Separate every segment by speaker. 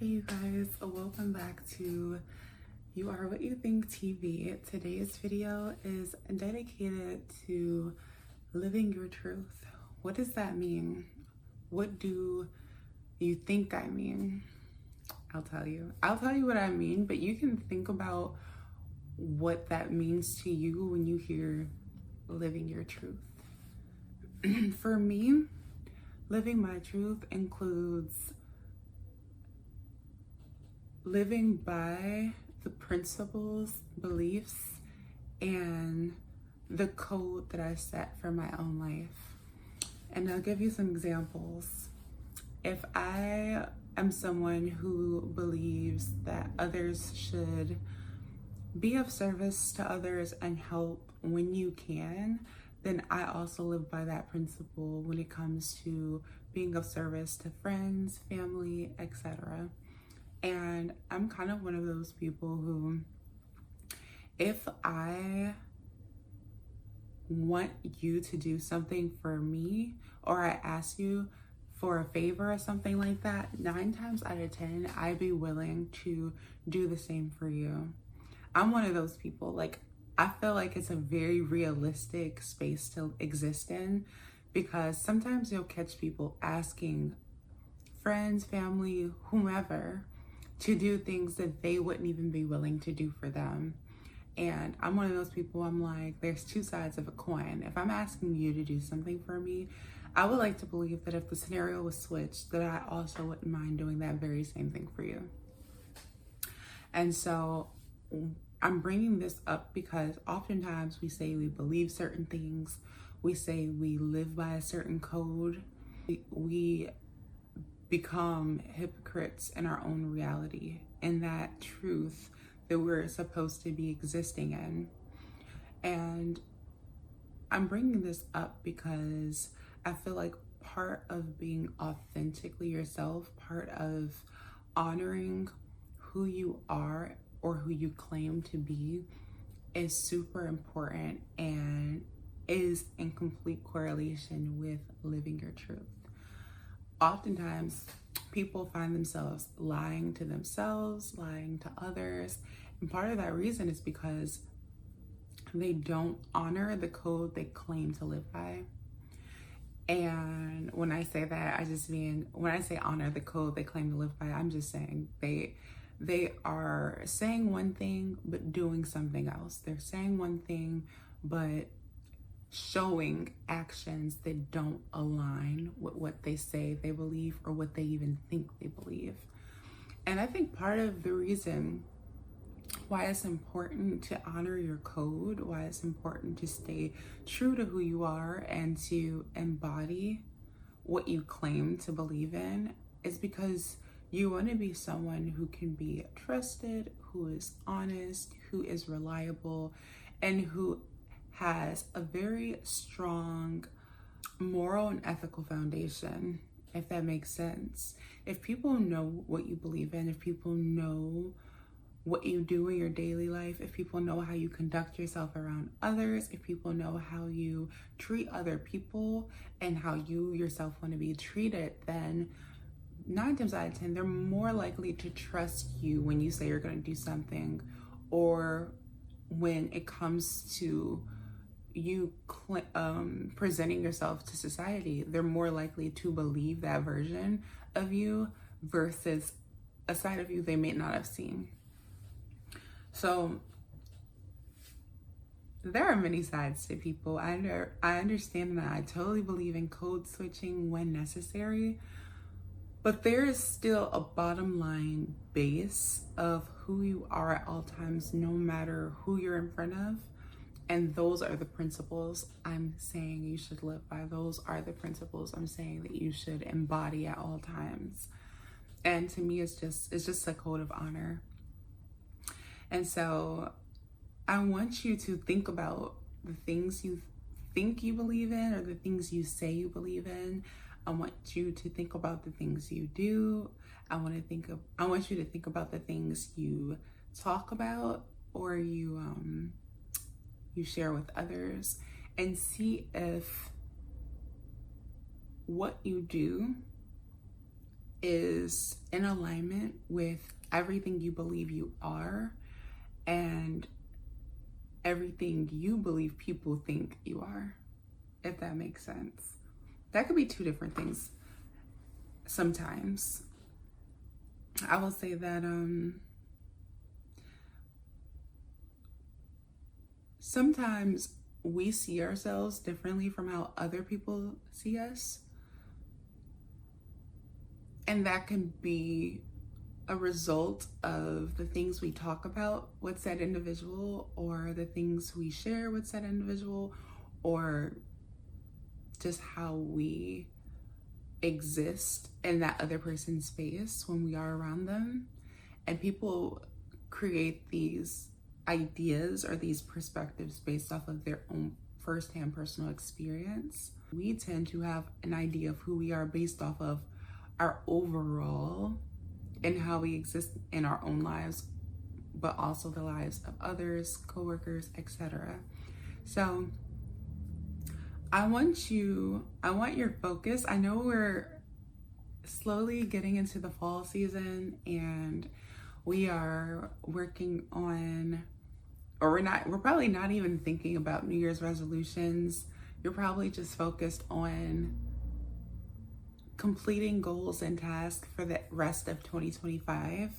Speaker 1: Hey you guys, welcome back to You Are What You Think TV. Today's video is dedicated to living your truth. What does that mean? What do you think I mean? I'll tell you what I mean, but you can think about what that means to you when you hear living your truth. For me, living my truth includes living by the principles, beliefs, and the code that I set for my own life. And I'll give you some examples. If I am someone who believes that others should be of service to others and help when you can, then I also live by that principle when it comes to being of service to friends, family, etc. And I'm kind of one of those people who, if I want you to do something for me, or I ask you for a favor or something like that, 9 times out of 10, I'd be willing to do the same for you. I'm one of those people. Like, I feel like it's a very realistic space to exist in, because sometimes you'll catch people asking friends, family, whomever, to do things that they wouldn't even be willing to do for them. And I'm one of those people, I'm like, there's 2 sides of a coin. If I'm asking you to do something for me, I would like to believe that if the scenario was switched, that I also wouldn't mind doing that very same thing for you. And so I'm bringing this up because oftentimes we say we believe certain things, we say we live by a certain code, we become hypocrites in our own reality, in that truth that we're supposed to be existing in. And I'm bringing this up because I feel like part of being authentically yourself, part of honoring who you are or who you claim to be, is super important and is in complete correlation with living your truth. Oftentimes, people find themselves lying to themselves, lying to others. And part of that reason is because they don't honor the code they claim to live by. And when I say that, I just mean, when I say honor the code they claim to live by, I'm just saying they are saying one thing, but doing something else. They're saying one thing, but showing actions that don't align with what they say they believe or what they even think they believe. And I think part of the reason why it's important to honor your code, why it's important to stay true to who you are and to embody what you claim to believe in, is because you want to be someone who can be trusted, who is honest, who is reliable, and who has a very strong moral and ethical foundation, if that makes sense. If people know what you believe in, if people know what you do in your daily life, if people know how you conduct yourself around others, if people know how you treat other people and how you yourself want to be treated, then 9 times out of 10, they're more likely to trust you when you say you're going to do something, or when it comes to you presenting yourself to society. They're more likely to believe that version of you versus a side of you they may not have seen. So there are many sides to people. I understand that. I totally believe in code switching when necessary, but there is still a bottom line base of who you are at all times, no matter who you're in front of. And those are the principles I'm saying you should live by. Those are the principles I'm saying that you should embody at all times. And to me, it's just a code of honor. And so I want you to think about the things you think you believe in, or the things you say you believe in. I want you to think about the things you do. I want you to think about the things you talk about, or you share with others, and see if what you do is in alignment with everything you believe you are and everything you believe people think you are, if that makes sense. That could be two different things sometimes. I will say that sometimes we see ourselves differently from how other people see us. And that can be a result of the things we talk about with said individual, or the things we share with said individual, or just how we exist in that other person's space when we are around them. And people create these ideas or these perspectives based off of their own firsthand personal experience. We tend to have an idea of who we are based off of our overall and how we exist in our own lives, but also the lives of others, coworkers, etc. So I want your focus. I know we're slowly getting into the fall season and we are working on, or we're probably not even thinking about New Year's resolutions. You're probably just focused on completing goals and tasks for the rest of 2025.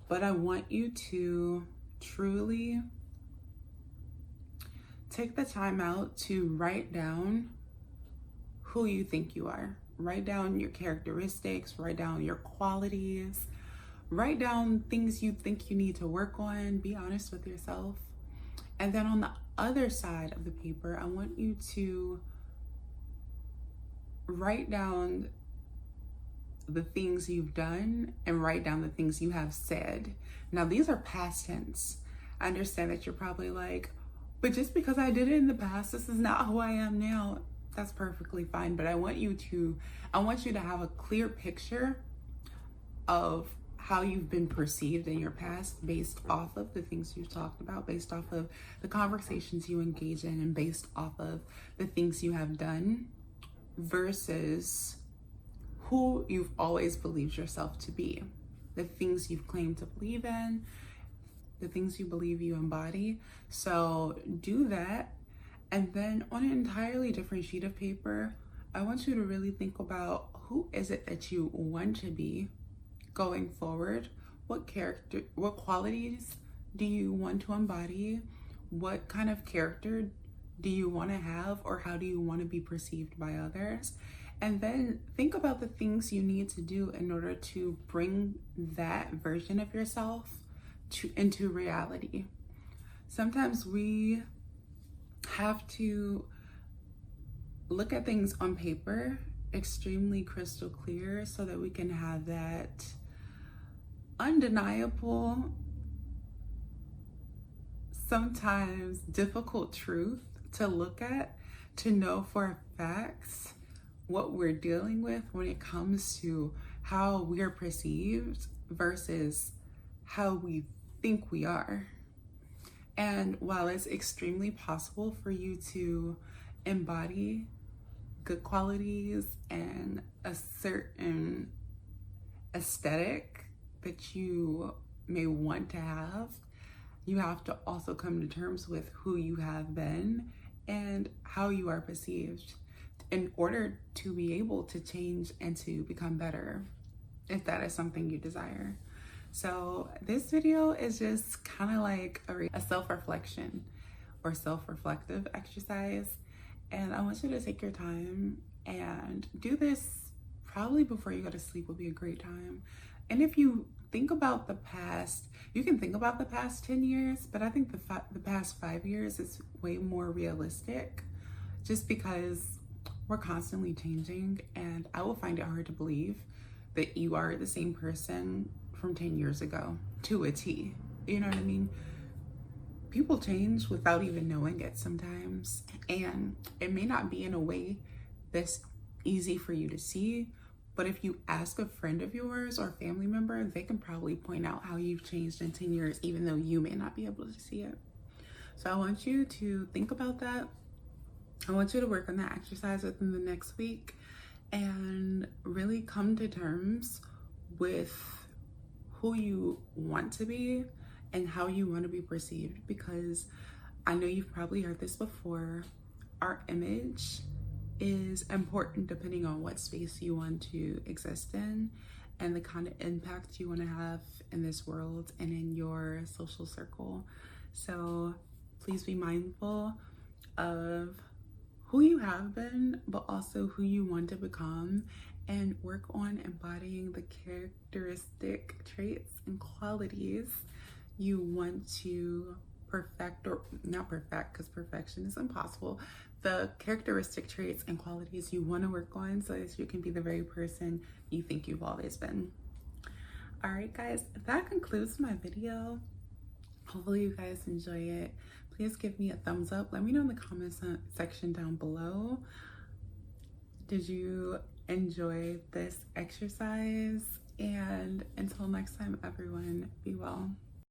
Speaker 1: But I want you to truly take the time out to write down who you think you are. Write down your characteristics, write down your qualities, write down things you think you need to work on. Be honest with yourself. And then on the other side of the paper, I want you to write down the things you've done and write down the things you have said. Now, these are past tense. I understand that you're probably like, but just because I did it in the past, this is not who I am now. That's perfectly fine. But I want you to have a clear picture of how you've been perceived in your past based off of the things you've talked about, based off of the conversations you engage in, and based off of the things you have done versus who you've always believed yourself to be, the things you've claimed to believe in, the things you believe you embody. So do that. And then on an entirely different sheet of paper, I want you to really think about who is it that you want to be going forward. What qualities do you want to embody? What kind of character do you want to have, or how do you want to be perceived by others? And then think about the things you need to do in order to bring that version of yourself into reality. Sometimes we have to look at things on paper extremely crystal clear so that we can have that undeniable, sometimes difficult truth to look at, to know for a fact what we're dealing with when it comes to how we're perceived versus how we think we are. And while it's extremely possible for you to embody good qualities and a certain aesthetic that you may want to have, you have to also come to terms with who you have been and how you are perceived in order to be able to change and to become better, if that is something you desire. So this video is just kind of like a self-reflection or self-reflective exercise. And I want you to take your time and do this probably before you go to sleep would be a great time. And if you think about the past, you can think about the past 10 years, but I think the past 5 years is way more realistic just because we're constantly changing, and I will find it hard to believe that you are the same person from 10 years ago to a T. You know what I mean? People change without even knowing it sometimes, and it may not be in a way that's easy for you to see, but if you ask a friend of yours or family member, they can probably point out how you've changed in 10 years, even though you may not be able to see it. So I want you to think about that. I want you to work on that exercise within the next week. and really come to terms with who you want to be and how you want to be perceived, because I know you've probably heard this before. Our image is important depending on what space you want to exist in and the kind of impact you want to have in this world and in your social circle. So please be mindful of who you have been, but also who you want to become, and work on embodying the characteristic traits and qualities you want to perfect, or not perfect because perfection is impossible, the characteristic traits and qualities you want to work on so that you can be the very person you think you've always been. All right, guys, that concludes my video. Hopefully you guys enjoy it. Please give me a thumbs up. Let me know in the comments section down below. Did you enjoy this exercise? And until next time, everyone, be well.